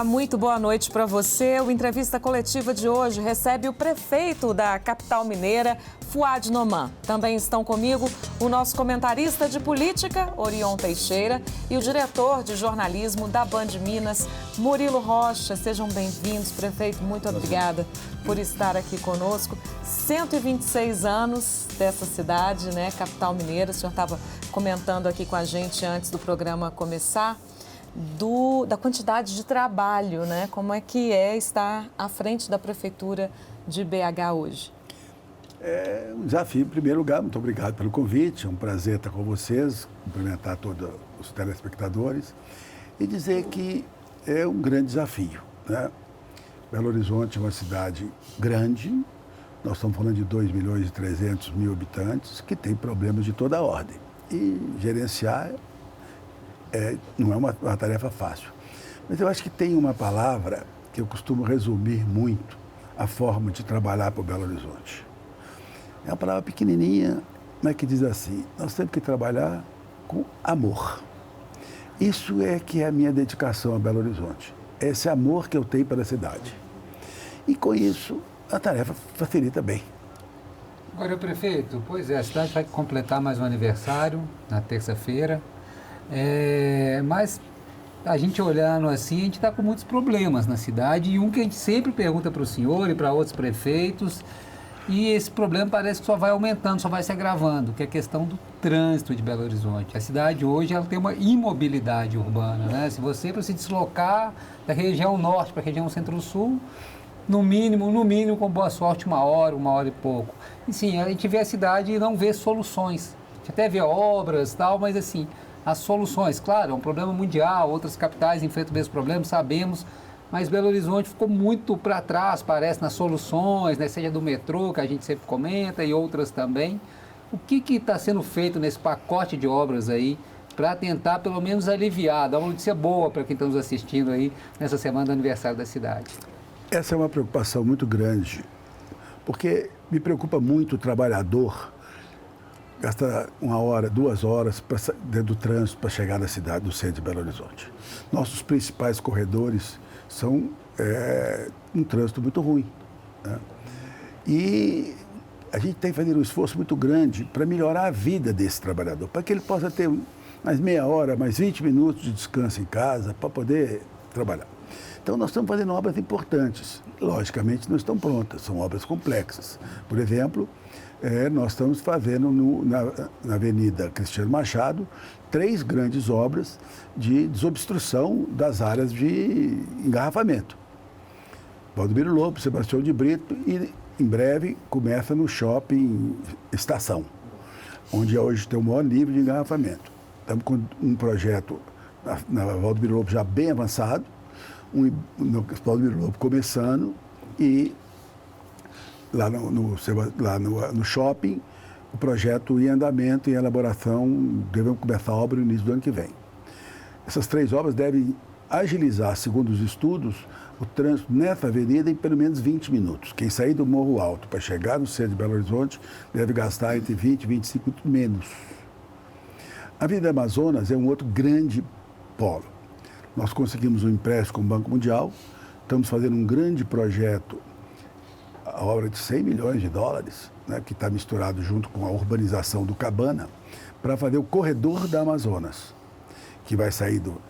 Olá, muito boa noite para você. O Entrevista Coletiva de hoje recebe o prefeito da capital mineira, Fouad Noman. Também estão comigo o nosso comentarista de política, Orion Teixeira, e o diretor de jornalismo da Band Minas, Murilo Rocha. Sejam bem-vindos, prefeito. Muito obrigada por estar aqui conosco. 126 anos dessa cidade, né, capital mineira. O senhor estava comentando aqui com a gente antes do programa começar. Da quantidade de trabalho, né? Como é que estar à frente da Prefeitura de BH hoje? É um desafio, em primeiro lugar. Muito obrigado pelo convite. É um prazer estar com vocês, cumprimentar todos os telespectadores e dizer que é um grande desafio, né? Belo Horizonte é uma cidade grande, nós estamos falando de 2.300.000 habitantes, que tem problemas de toda a ordem. E gerenciar não é uma tarefa fácil. Mas eu acho que tem uma palavra que eu costumo resumir muito a forma de trabalhar para o Belo Horizonte. É uma palavra pequenininha, mas que diz assim: nós temos que trabalhar com amor. Isso é que é a minha dedicação a Belo Horizonte. É esse amor que eu tenho pela cidade. E com isso, a tarefa facilita bem. Agora, prefeito, pois é, a cidade vai completar mais um aniversário na terça-feira. Mas a gente olhando assim, a gente está com muitos problemas na cidade, e um que a gente sempre pergunta para o senhor e para outros prefeitos, e esse problema parece que só vai aumentando, só vai se agravando, que é a questão do trânsito de Belo Horizonte. A cidade hoje ela tem uma imobilidade urbana, né? Se você, para se deslocar da região norte para a região centro-sul, no mínimo, com boa sorte, uma hora e pouco. E sim, a gente vê a cidade e não vê soluções. A gente até vê obras e tal, mas assim, as soluções, claro, é um problema mundial, outras capitais enfrentam o mesmo problema, sabemos, mas Belo Horizonte ficou muito para trás, parece, nas soluções, né, seja do metrô, que a gente sempre comenta, e outras também. O que está sendo feito nesse pacote de obras aí para tentar, pelo menos, aliviar, dar uma notícia boa para quem está nos assistindo aí nessa semana do aniversário da cidade? Essa é uma preocupação muito grande, porque me preocupa muito o trabalhador gasta 1 hora, 2 horas dentro do trânsito para chegar na cidade, no centro de Belo Horizonte. Nossos principais corredores são um trânsito muito ruim, né? E a gente tem que fazer um esforço muito grande para melhorar a vida desse trabalhador, para que ele possa ter mais meia hora, mais 20 minutos de descanso em casa para poder trabalhar. Então, nós estamos fazendo obras importantes. Logicamente, não estão prontas, são obras complexas. Por exemplo, nós estamos fazendo na Avenida Cristiano Machado 3 grandes obras de desobstrução das áreas de engarrafamento. Valdomiro Lobo, Sebastião de Brito, e em breve começa no Shopping Estação, onde hoje tem o maior nível de engarrafamento. Estamos com um projeto na Valdomiro Lobo já bem avançado, no Valdomiro Lobo começando, e lá no shopping, o projeto em andamento, em elaboração, devemos começar a obra no início do ano que vem. Essas 3 obras devem agilizar, segundo os estudos, o trânsito nessa avenida em pelo menos 20 minutos. Quem sair do Morro Alto para chegar no centro de Belo Horizonte deve gastar entre 20 e 25 minutos menos. A Avenida Amazonas é um outro grande polo. Nós conseguimos um empréstimo com o Banco Mundial, estamos fazendo um grande projeto, a obra de 100 milhões de dólares, né, que está misturado junto com a urbanização do Cabana, para fazer o corredor da Amazonas, que vai sair do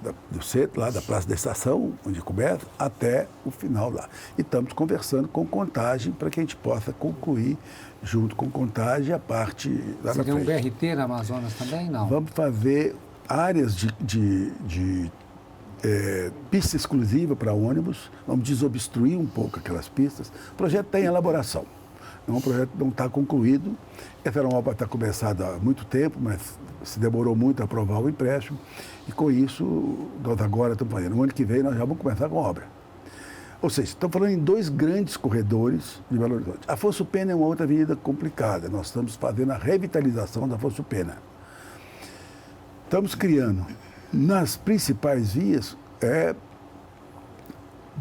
centro, lá da Praça da Estação, onde começa, até o final lá. E estamos conversando com Contagem para que a gente possa concluir, junto com Contagem, a parte lá na frente. Seria um BRT na Amazonas também, não? Vamos fazer áreas de pista exclusiva para ônibus, vamos desobstruir um pouco aquelas pistas. O projeto está em elaboração, o projeto não está concluído. Essa era uma obra que está começada há muito tempo, mas se demorou muito a aprovar o empréstimo, e com isso, nós agora estamos fazendo. No ano que vem nós já vamos começar com a obra. Ou seja, estamos falando em 2 grandes corredores de Belo Horizonte. A Afonso Pena é uma outra avenida complicada, nós estamos fazendo a revitalização da Afonso Pena. Estamos criando nas principais vias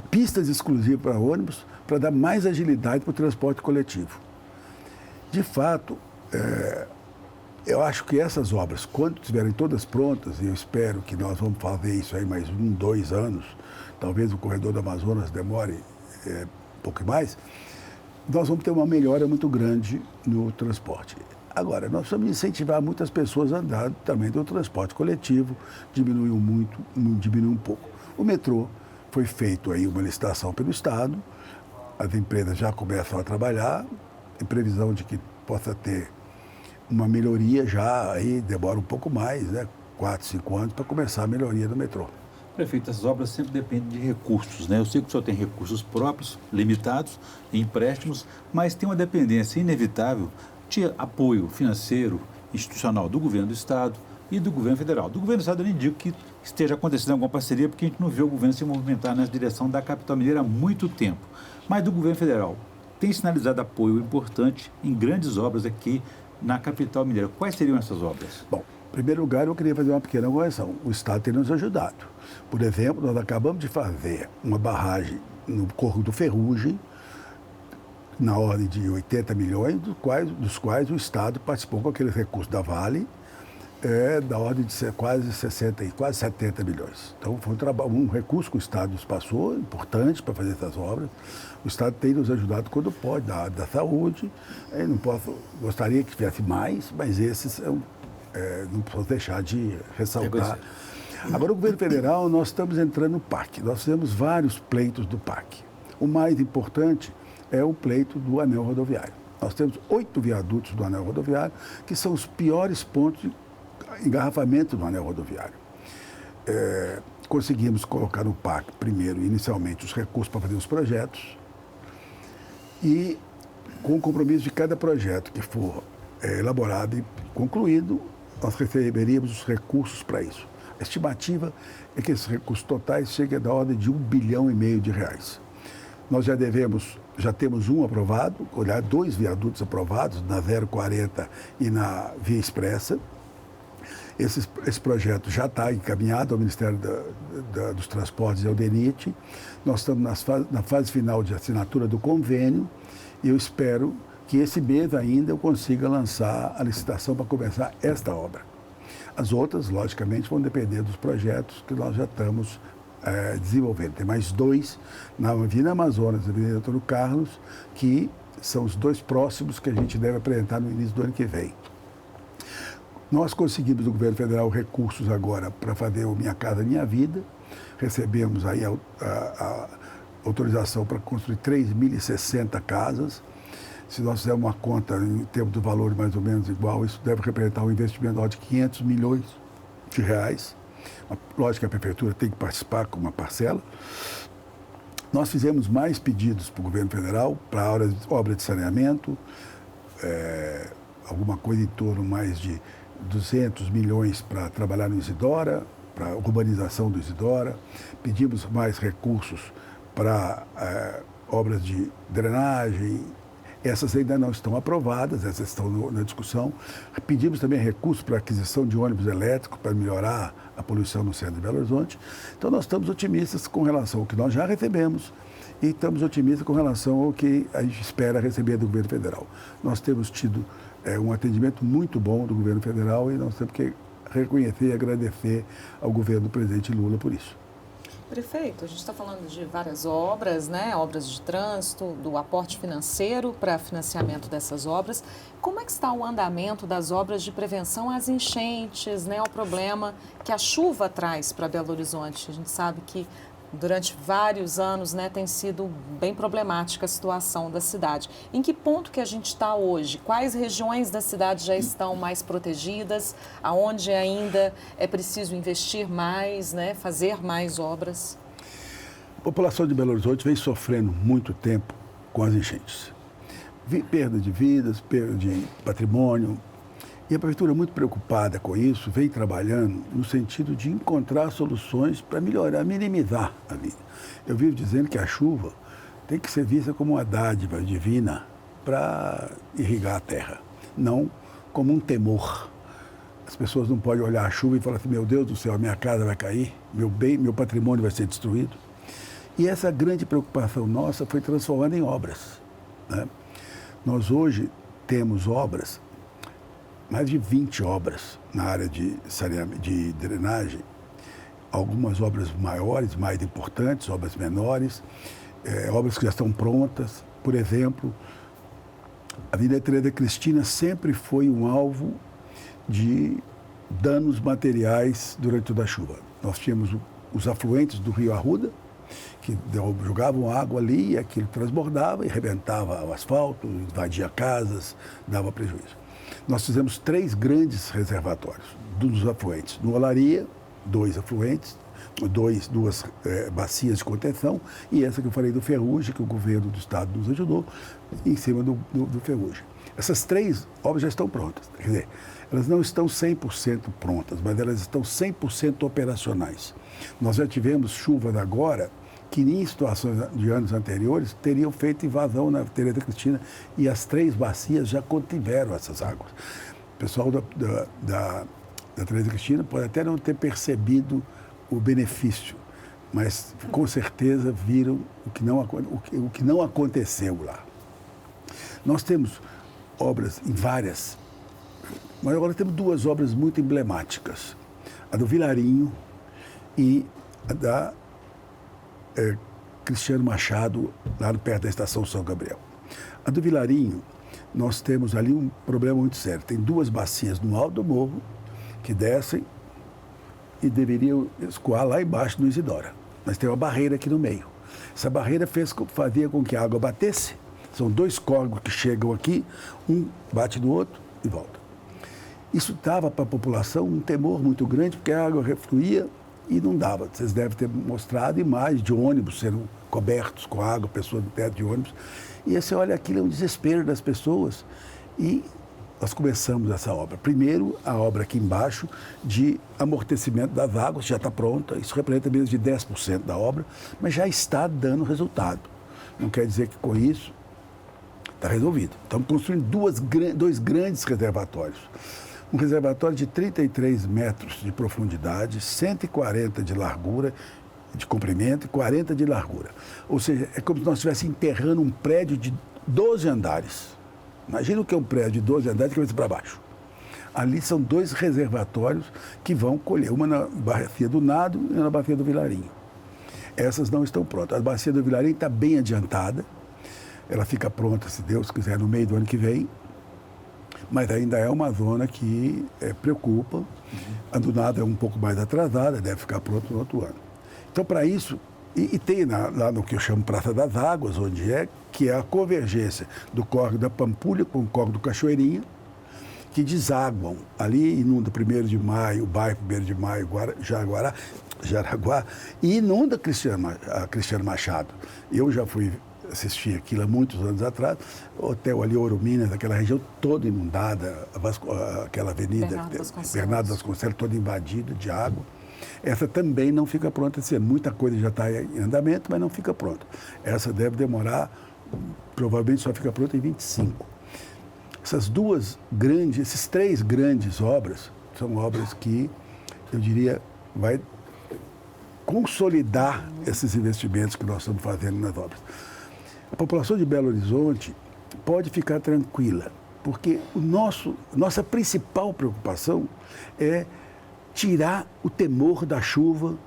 pistas exclusivas para ônibus, para dar mais agilidade para o transporte coletivo. De fato, eu acho que essas obras, quando estiverem todas prontas, e eu espero que nós vamos fazer isso aí mais 1, 2 anos, talvez o corredor do Amazonas demore um pouco mais, nós vamos ter uma melhora muito grande no transporte. Agora, nós precisamos incentivar muitas pessoas a andar também do transporte coletivo, diminuiu um pouco. O metrô foi feito aí uma licitação pelo Estado, as empresas já começam a trabalhar, em previsão de que possa ter uma melhoria já, aí demora um pouco mais, né? 4, 5 anos para começar a melhoria do metrô. Prefeito, essas obras sempre dependem de recursos, né? Eu sei que o senhor tem recursos próprios, limitados, empréstimos, mas tem uma dependência inevitável de apoio financeiro, institucional do governo do Estado e do governo federal. Do governo do Estado eu nem digo que esteja acontecendo alguma parceria, porque a gente não vê o governo se movimentar nessa direção da capital mineira há muito tempo. Mas do governo federal, tem sinalizado apoio importante em grandes obras aqui na capital mineira. Quais seriam essas obras? Bom, em primeiro lugar, eu queria fazer uma pequena correção. O Estado tem nos ajudado. Por exemplo, nós acabamos de fazer uma barragem no Córrego do Ferrugem, na ordem de 80 milhões, dos quais o Estado participou com aqueles recursos da Vale, da ordem de quase 70 milhões. Então, foi um recurso que o Estado nos passou, importante para fazer essas obras. O Estado tem nos ajudado quando pode, na área da saúde. Gostaria que tivesse mais, mas esses não posso deixar de ressaltar. Agora, o governo federal, nós estamos entrando no PAC. Nós fizemos vários pleitos do PAC. O mais importante é o pleito do anel rodoviário. Nós temos 8 viadutos do anel rodoviário, que são os piores pontos de engarrafamento do anel rodoviário. Conseguimos colocar no PAC, primeiro, inicialmente, os recursos para fazer os projetos e, com o compromisso de cada projeto que for elaborado e concluído, nós receberíamos os recursos para isso. A estimativa é que esses recursos totais cheguem da ordem de R$1,5 bilhão de reais. Nós já temos um aprovado, 2 viadutos aprovados, na 040 e na Via Expressa. Esse projeto já está encaminhado ao Ministério dos Transportes e ao DENIT. Nós estamos na fase final de assinatura do convênio e eu espero que esse mês ainda eu consiga lançar a licitação para começar esta obra. As outras, logicamente, vão depender dos projetos que nós já estamos desenvolvendo. Tem mais 2 na Avenida Amazonas e na Avenida Antônio Carlos, que são os 2 próximos que a gente deve apresentar no início do ano que vem. Nós conseguimos do governo federal recursos agora para fazer o Minha Casa Minha Vida. Recebemos aí a autorização para construir 3.060 casas. Se nós fizermos uma conta em termos do valor mais ou menos igual, isso deve representar um investimento de R$500 milhões. Lógico que a prefeitura tem que participar com uma parcela. Nós fizemos mais pedidos para o governo federal, para obra de saneamento, alguma coisa em torno mais de 200 milhões para trabalhar no Isidora, para a urbanização do Isidora. Pedimos mais recursos para obras de drenagem. Essas ainda não estão aprovadas, essas estão na discussão. Pedimos também recursos para aquisição de ônibus elétricos para melhorar a poluição no centro de Belo Horizonte. Então, nós estamos otimistas com relação ao que nós já recebemos e estamos otimistas com relação ao que a gente espera receber do governo federal. Nós temos tido um atendimento muito bom do governo federal e nós temos que reconhecer e agradecer ao governo do presidente Lula por isso. Prefeito, a gente está falando de várias obras, né? Obras de trânsito, do aporte financeiro para financiamento dessas obras. Como é que está o andamento das obras de prevenção às enchentes, né? O problema que a chuva traz para Belo Horizonte. A gente sabe que durante vários anos, né, tem sido bem problemática a situação da cidade. Em que ponto que a gente está hoje? Quais regiões da cidade já estão mais protegidas? Aonde ainda é preciso investir mais, né, fazer mais obras? A população de Belo Horizonte vem sofrendo muito tempo com as enchentes. Perda de vidas, perda de patrimônio. E a prefeitura, muito preocupada com isso, vem trabalhando no sentido de encontrar soluções para melhorar, minimizar a vida. Eu vivo dizendo que a chuva tem que ser vista como uma dádiva divina para irrigar a terra, não como um temor. As pessoas não podem olhar a chuva e falar assim, meu Deus do céu, a minha casa vai cair, meu bem, meu patrimônio vai ser destruído. E essa grande preocupação nossa foi transformada em obras, né? Nós hoje temos obras mais de 20 obras na área de drenagem, algumas obras maiores, mais importantes, obras menores, obras que já estão prontas. Por exemplo, a Avenida Tereza Cristina sempre foi um alvo de danos materiais durante toda a chuva. Nós tínhamos os afluentes do Rio Arruda, que jogavam água ali e aquilo transbordava e rebentava o asfalto, invadia casas, dava prejuízo. Nós fizemos 3 grandes reservatórios dos afluentes. No Olaria, 2 afluentes, 2 bacias de contenção, e essa que eu falei do Ferrugem, que o governo do estado nos ajudou, em cima do Ferrugem. Essas 3 obras já estão prontas. Quer dizer, elas não estão 100% prontas, mas elas estão 100% operacionais. Nós já tivemos chuvas agora que, em situações de anos anteriores, teriam feito invasão na Tereza Cristina, e as 3 bacias já contiveram essas águas. O pessoal da Tereza Cristina pode até não ter percebido o benefício, mas com certeza viram o que não aconteceu lá. Nós temos obras em várias, mas agora temos 2 obras muito emblemáticas. A do Vilarinho e a da Cristiano Machado, lá perto da Estação São Gabriel. A do Vilarinho, nós temos ali um problema muito sério. Tem 2 bacias no alto do morro que descem e deveriam escoar lá embaixo no Isidora. Mas tem uma barreira aqui no meio. Essa barreira fazia com que a água batesse. São 2 córregos que chegam aqui, um bate no outro e volta. Isso dava para a população um temor muito grande, porque a água refluía e não dava. Vocês devem ter mostrado imagens de ônibus sendo cobertos com água, pessoas perto de ônibus. E você olha, aquilo é um desespero das pessoas. E nós começamos essa obra. Primeiro, a obra aqui embaixo de amortecimento das águas, já está pronta. Isso representa menos de 10% da obra, mas já está dando resultado. Não quer dizer que com isso está resolvido. Estamos construindo 2 grandes reservatórios. Um reservatório de 33 metros de profundidade, 140 de largura, de comprimento e 40 de largura. Ou seja, é como se nós estivéssemos enterrando um prédio de 12 andares. Imagina o que é um prédio de 12 andares de cabeça para baixo. Ali são 2 reservatórios que vão colher, uma na Bacia do Nado e na Bacia do Vilarinho. Essas não estão prontas. A Bacia do Vilarinho está bem adiantada. Ela fica pronta, se Deus quiser, no meio do ano que vem. Mas ainda é uma zona que preocupa. A do Nado é um pouco mais atrasada, deve ficar pronto no outro ano. Então, para isso, e tem lá no que eu chamo Praça das Águas, onde que é a convergência do córrego da Pampulha com o córrego do Cachoeirinha, que desaguam. Ali inunda 1º de Maio, o bairro 1º de Maio, Jaraguá, e inunda Cristiano Machado. Eu já fui assistir aquilo há muitos anos atrás, o hotel ali, Ouro Minas, aquela região toda inundada, aquela avenida Bernardo Vasconcelos toda invadida de água. Essa também não fica pronta esse ano. Muita coisa já está em andamento, mas não fica pronta. Essa deve demorar, provavelmente só fica pronta em 25. Esses 3 grandes obras, são obras que, eu diria, vai consolidar esses investimentos que nós estamos fazendo nas obras. A população de Belo Horizonte pode ficar tranquila, porque nossa principal preocupação é tirar o temor da chuva,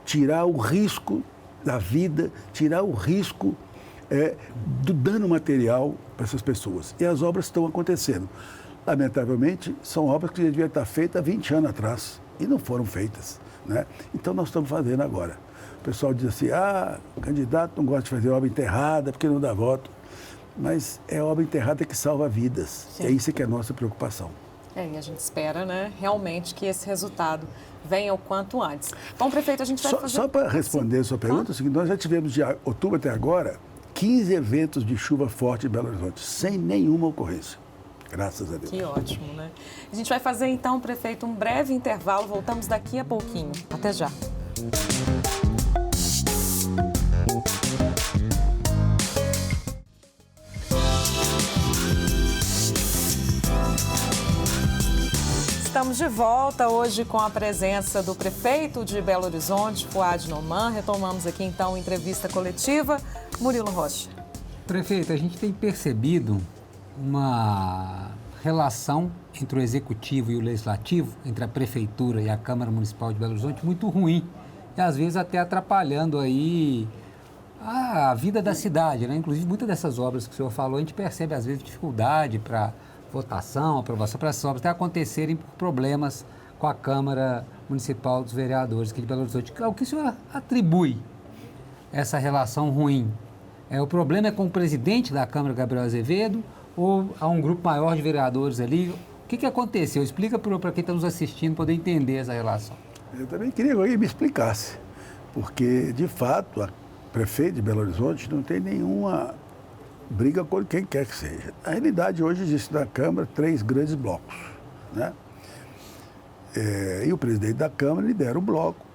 tirar o risco da vida, tirar o risco do dano material para essas pessoas. E as obras estão acontecendo. Lamentavelmente, são obras que já deviam estar feitas há 20 anos atrás e não foram feitas, né? Então, nós estamos fazendo agora. O pessoal diz assim, o candidato não gosta de fazer obra enterrada porque não dá voto. Mas é obra enterrada que salva vidas. Sim. É isso que é a nossa preocupação. E a gente espera, né, realmente que esse resultado venha o quanto antes. Bom, prefeito, a gente vai fazer... Só para responder a sua pergunta, é o seguinte, nós já tivemos de outubro até agora 15 eventos de chuva forte em Belo Horizonte, sem nenhuma ocorrência. Graças a Deus. Que ótimo, né? A gente vai fazer então, prefeito, um breve intervalo. Voltamos daqui a pouquinho. Até já. Estamos de volta hoje com a presença do prefeito de Belo Horizonte, Fouad Noman. Retomamos aqui então a entrevista coletiva. Murilo Rocha. Prefeito, a gente tem percebido uma relação entre o Executivo e o Legislativo, entre a Prefeitura e a Câmara Municipal de Belo Horizonte, muito ruim. E às vezes até atrapalhando aí a vida da cidade, né? Inclusive, muitas dessas obras que o senhor falou, a gente percebe às vezes dificuldade para votação, aprovação, para essas obras até acontecerem por problemas com a Câmara Municipal dos Vereadores aqui de Belo Horizonte. O que o senhor atribui essa relação ruim? O problema é com o presidente da Câmara, Gabriel Azevedo, ou há um grupo maior de vereadores ali? O que aconteceu? Explica para quem está nos assistindo poder entender essa relação. Eu também queria que alguém me explicasse, porque, de fato, a prefeito de Belo Horizonte não tem nenhuma briga com quem quer que seja. Na realidade, hoje existe na Câmara 3 grandes blocos, né? E o presidente da Câmara lidera o bloco,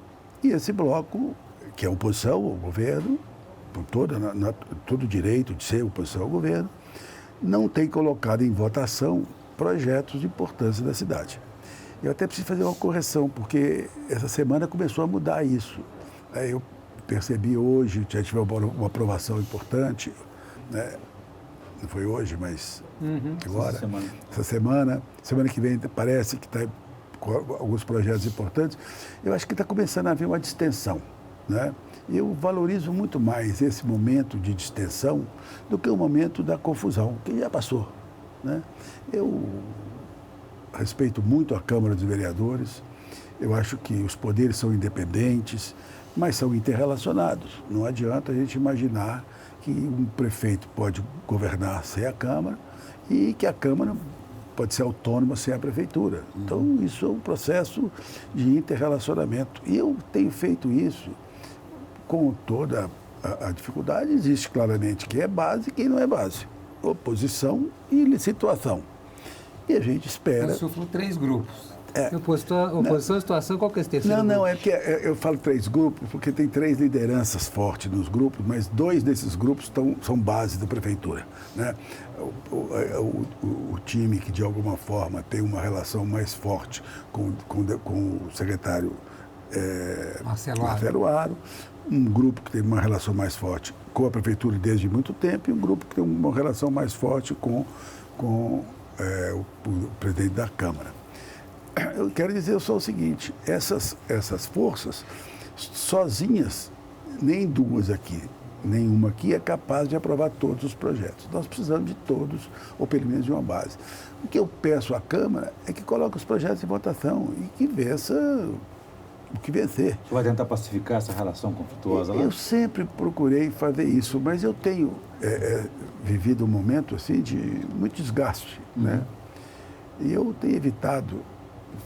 e esse bloco, que é oposição ao governo, por todo o direito de ser oposição ao governo, não tem colocado em votação projetos de importância da cidade. Eu até preciso fazer uma correção, porque essa semana começou a mudar isso. Eu percebi hoje, já tive uma aprovação importante, né? Não foi hoje, mas agora, essa semana que vem parece que está com alguns projetos importantes. Eu acho que está começando a haver uma distensão, né? Eu valorizo muito mais esse momento de distensão do que o momento da confusão, que já passou, né? Eu respeito muito a Câmara dos Vereadores, eu acho que os poderes são independentes, mas são interrelacionados. Não adianta a gente imaginar que um prefeito pode governar sem a Câmara e que a Câmara pode ser autônoma sem a Prefeitura. Então, isso é um processo de interrelacionamento. E eu tenho feito isso com toda a dificuldade. Existe claramente quem é base e quem não é base. Oposição e situação. E a gente espera... O senhor falou 3 grupos. Oposição à situação, qual que é esse terceiro grupo? Não, é porque eu falo 3 grupos, porque tem 3 lideranças fortes nos grupos, mas 2 desses grupos são base da prefeitura, né? O time que, de alguma forma, tem uma relação mais forte com o secretário Marcelo Aro, um grupo que tem uma relação mais forte com a prefeitura desde muito tempo e um grupo que tem uma relação mais forte com o presidente da Câmara. Eu quero dizer só o seguinte, essas forças sozinhas, nem 2 aqui, nenhuma aqui é capaz de aprovar todos os projetos. Nós precisamos de todos, ou pelo menos de uma base. O que eu peço à Câmara é que coloque os projetos em votação e que vença o que vencer. Você vai tentar pacificar essa relação conflituosa lá? Eu sempre procurei fazer isso, mas eu tenho vivido um momento assim de muito desgaste, né? E eu tenho evitado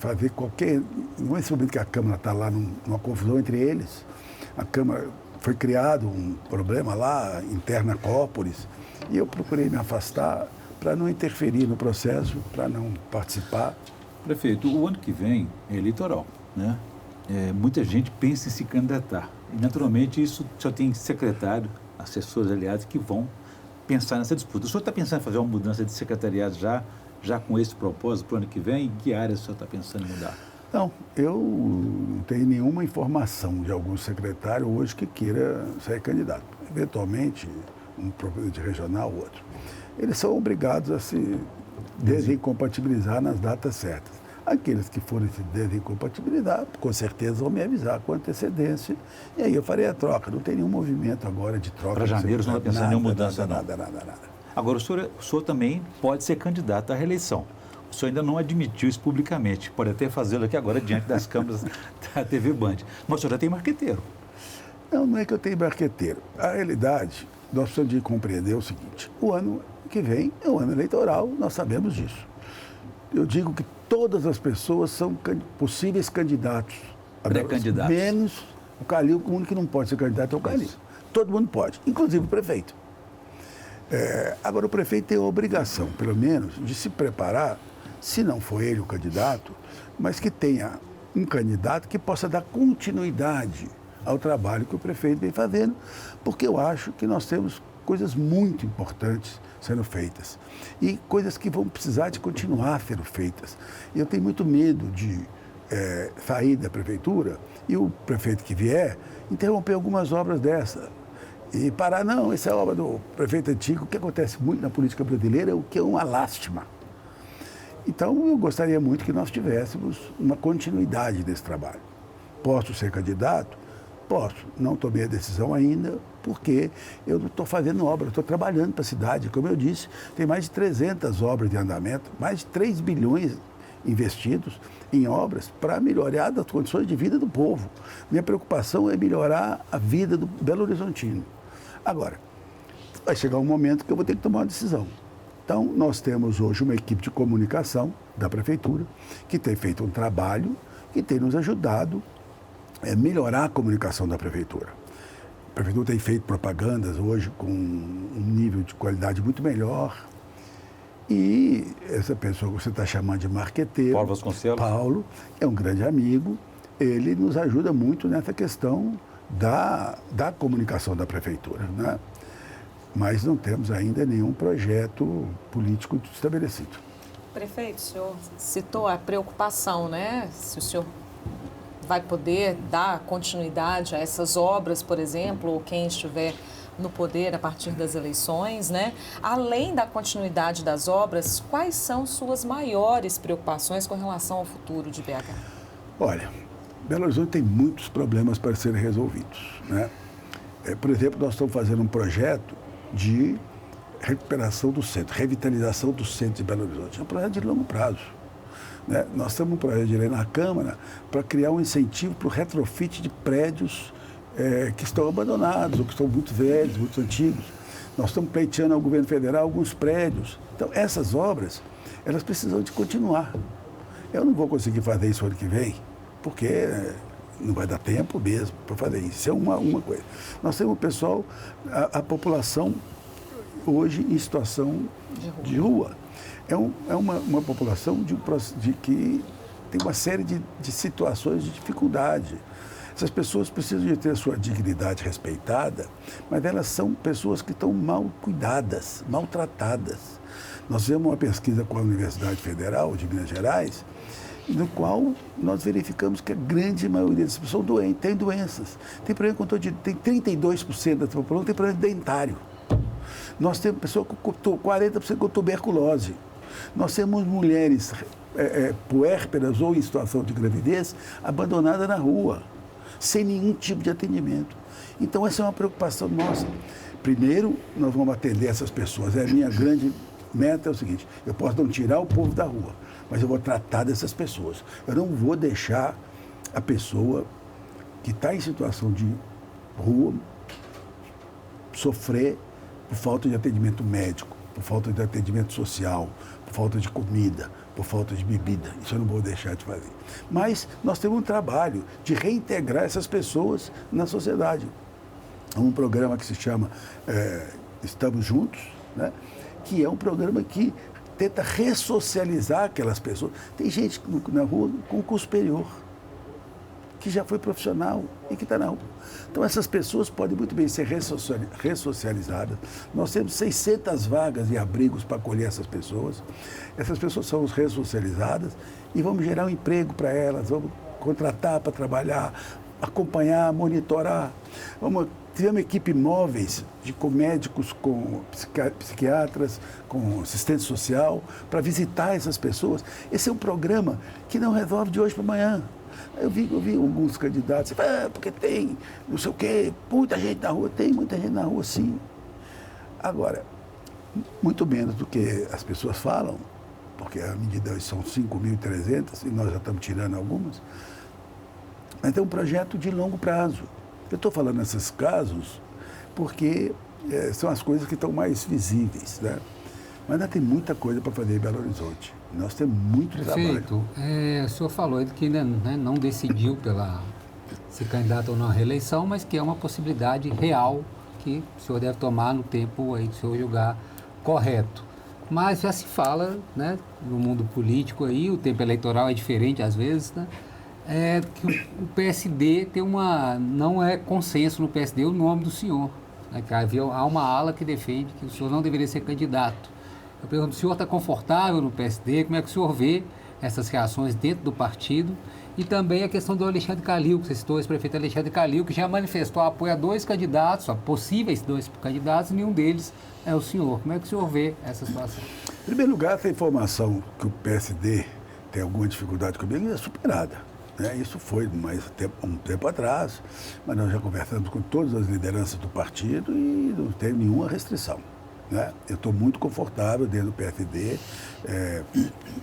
fazer qualquer... Não é esse momento que a Câmara está lá numa confusão entre eles. A Câmara foi criado um problema lá, interna a Cópolis, e eu procurei me afastar para não interferir no processo, para não participar. Prefeito, o ano que vem é eleitoral, né? Muita gente pensa em se candidatar. E, naturalmente, isso só tem secretário, assessores, aliados, que vão pensar nessa disputa. O senhor está pensando em fazer uma mudança de secretariado já com esse propósito para o ano que vem? Em que área o senhor está pensando em mudar? Não, eu não tenho nenhuma informação de algum secretário hoje que queira ser candidato. Eventualmente, um presidente regional ou outro. Eles são obrigados a se desincompatibilizar nas datas certas. Aqueles que forem se desincompatibilizar, com certeza vão me avisar com antecedência, e aí eu farei a troca. Não tem nenhum movimento agora de troca. Para janeiro, você não está pensando em nenhuma mudança, nada. Agora, o senhor também pode ser candidato à reeleição. O senhor ainda não admitiu isso publicamente. Pode até fazê-lo aqui agora, diante das câmeras da TV Band. Mas o senhor já tem marqueteiro. Não é que eu tenho marqueteiro. A realidade, nós precisamos de compreender o seguinte. O ano que vem é um ano eleitoral, nós sabemos disso. Eu digo que todas as pessoas são possíveis candidatos. Pré-candidatos. Menos o Calil, o único que não pode ser candidato é o Calil. Todo mundo pode, inclusive o prefeito. Agora, o prefeito tem a obrigação, pelo menos, de se preparar, se não for ele o candidato, mas que tenha um candidato que possa dar continuidade ao trabalho que o prefeito vem fazendo, porque eu acho que nós temos coisas muito importantes sendo feitas e coisas que vão precisar de continuar sendo feitas. Eu tenho muito medo de sair da prefeitura e o prefeito que vier interromper algumas obras dessa. E parar, não, essa é a obra do prefeito antigo. O que acontece muito na política brasileira é o que é uma lástima. Então, eu gostaria muito que nós tivéssemos uma continuidade desse trabalho. Posso ser candidato? Posso. Não tomei a decisão ainda, porque eu não estou fazendo obra, estou trabalhando para a cidade. Como eu disse, tem mais de 300 obras de andamento, mais de 3 bilhões investidos em obras para melhorar as condições de vida do povo. Minha preocupação é melhorar a vida do Belo Horizontino. Agora, vai chegar um momento que eu vou ter que tomar uma decisão. Então, nós temos hoje uma equipe de comunicação da Prefeitura que tem feito um trabalho que tem nos ajudado a melhorar a comunicação da Prefeitura. A Prefeitura tem feito propagandas hoje com um nível de qualidade muito melhor. E essa pessoa que você está chamando de marqueteiro, Paulo Vasconcelos, Paulo, é um grande amigo. Ele nos ajuda muito nessa questão da comunicação da Prefeitura, né? Mas não temos ainda nenhum projeto político estabelecido. Prefeito, o senhor citou a preocupação, né? Se o senhor vai poder dar continuidade a essas obras, por exemplo, ou quem estiver no poder a partir das eleições, né? Além da continuidade das obras, quais são suas maiores preocupações com relação ao futuro de BH? Olha, Belo Horizonte tem muitos problemas para serem resolvidos, né? Por exemplo, nós estamos fazendo um projeto de recuperação do centro, revitalização do centro de Belo Horizonte. É um projeto de longo prazo, né? Nós temos um projeto de lei na Câmara para criar um incentivo para o retrofit de prédios que estão abandonados, ou que estão muito velhos, muito antigos. Nós estamos pleiteando ao governo federal alguns prédios. Então, essas obras, elas precisam de continuar. Eu não vou conseguir fazer isso ano que vem, porque não vai dar tempo mesmo para fazer isso. Isso é uma coisa. Nós temos o pessoal, a população hoje em situação de rua. É uma população de que tem uma série de situações de dificuldade. Essas pessoas precisam de ter a sua dignidade respeitada, mas elas são pessoas que estão mal cuidadas, maltratadas. Nós fizemos uma pesquisa com a Universidade Federal de Minas Gerais, no qual nós verificamos que a grande maioria das pessoas tem doenças. Tem problema tem 32% da população tem problema dentário. Nós temos pessoas com 40% com tuberculose. Nós temos mulheres puérperas ou em situação de gravidez abandonadas na rua, sem nenhum tipo de atendimento. Então, essa é uma preocupação nossa. Primeiro, nós vamos atender essas pessoas. A minha grande meta é o seguinte: eu posso não tirar o povo da rua, mas eu vou tratar dessas pessoas. Eu não vou deixar a pessoa que está em situação de rua sofrer por falta de atendimento médico, por falta de atendimento social, por falta de comida, por falta de bebida. Isso eu não vou deixar de fazer. Mas nós temos um trabalho de reintegrar essas pessoas na sociedade. Há um programa que se chama Estamos Juntos, né? Que é um programa que tenta ressocializar aquelas pessoas. Tem gente na rua com curso superior, que já foi profissional e que está na rua. Então, essas pessoas podem muito bem ser ressocializadas. Nós temos 600 vagas e abrigos para acolher essas pessoas. Essas pessoas são ressocializadas e vamos gerar um emprego para elas, vamos contratar para trabalhar, acompanhar, monitorar. Tivemos equipe móveis com médicos, com psiquiatras, com assistente social, para visitar essas pessoas. Esse é um programa que não resolve de hoje para amanhã. Eu vi alguns candidatos, porque tem não sei o quê, muita gente na rua. Tem muita gente na rua, sim. Agora, muito menos do que as pessoas falam, porque a medida são 5.300 e nós já estamos tirando algumas. Mas é um projeto de longo prazo. Eu estou falando nesses casos porque são as coisas que estão mais visíveis, né? Mas ainda tem muita coisa para fazer em Belo Horizonte. Nós temos muito trabalho. Prefeito, o senhor falou que ainda não decidiu se candidato ou não à reeleição, mas que é uma possibilidade real que o senhor deve tomar no tempo aí que o senhor julgar correto. Mas já se fala, né, no mundo político aí, o tempo eleitoral é diferente às vezes, né? Que o PSD não é consenso no PSD o nome do senhor. Né, que há uma ala que defende que o senhor não deveria ser candidato. Eu pergunto, o senhor está confortável no PSD? Como é que o senhor vê essas reações dentro do partido? E também a questão do Alexandre Calil, que você citou, esse prefeito Alexandre Calil, que já manifestou apoio a 2 candidatos, a possíveis 2 candidatos, e nenhum deles é o senhor. Como é que o senhor vê essa situação? Em primeiro lugar, essa informação que o PSD tem alguma dificuldade comigo é superada. Né? Isso foi um tempo atrás, mas nós já conversamos com todas as lideranças do partido e não tem nenhuma restrição. Né? Eu estou muito confortável dentro do PSD.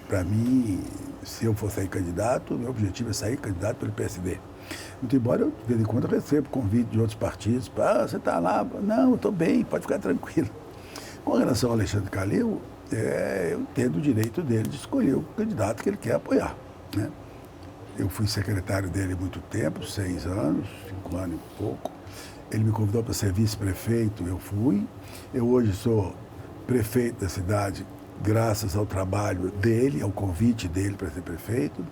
Para mim, se eu for sair candidato, meu objetivo é sair candidato pelo PSD. Muito embora eu, de vez em quando, eu recebo convite de outros partidos. Você está lá? Não, eu estou bem, pode ficar tranquilo. Com relação ao Alexandre Calil, eu entendo o direito dele de escolher o candidato que ele quer apoiar. Né? Eu fui secretário dele há muito tempo, 6 anos, 5 anos e pouco. Ele me convidou para ser vice-prefeito, eu fui. Eu hoje sou prefeito da cidade graças ao trabalho dele, ao convite dele para ser prefeito.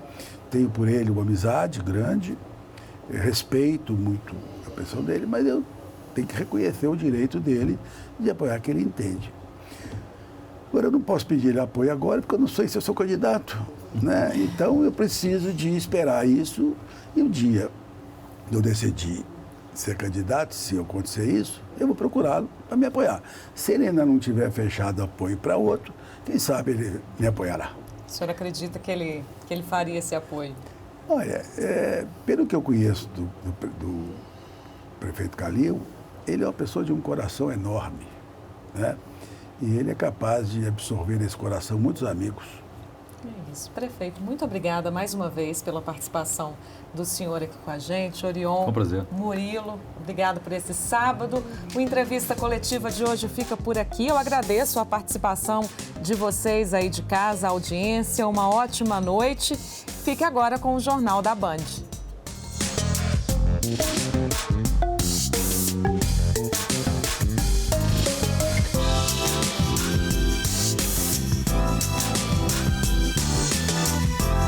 Tenho por ele uma amizade grande, respeito muito a pessoa dele, mas eu tenho que reconhecer o direito dele de apoiar quem ele entende. Agora, eu não posso pedir ele apoio agora, porque eu não sei se eu sou candidato. Né? Então, eu preciso de esperar isso e o dia eu decidir ser candidato, se acontecer isso, eu vou procurá-lo para me apoiar. Se ele ainda não tiver fechado apoio para outro, quem sabe ele me apoiará. O senhor acredita que ele faria esse apoio? Olha, pelo que eu conheço do prefeito Calil, ele é uma pessoa de um coração enorme, né? E ele é capaz de absorver nesse coração muitos amigos. É isso, prefeito. Muito obrigada mais uma vez pela participação do senhor aqui com a gente. Orion, um prazer. Murilo, obrigado por esse sábado. O Entrevista Coletiva de hoje fica por aqui. Eu agradeço a participação de vocês aí de casa, a audiência. Uma ótima noite. Fique agora com o Jornal da Band.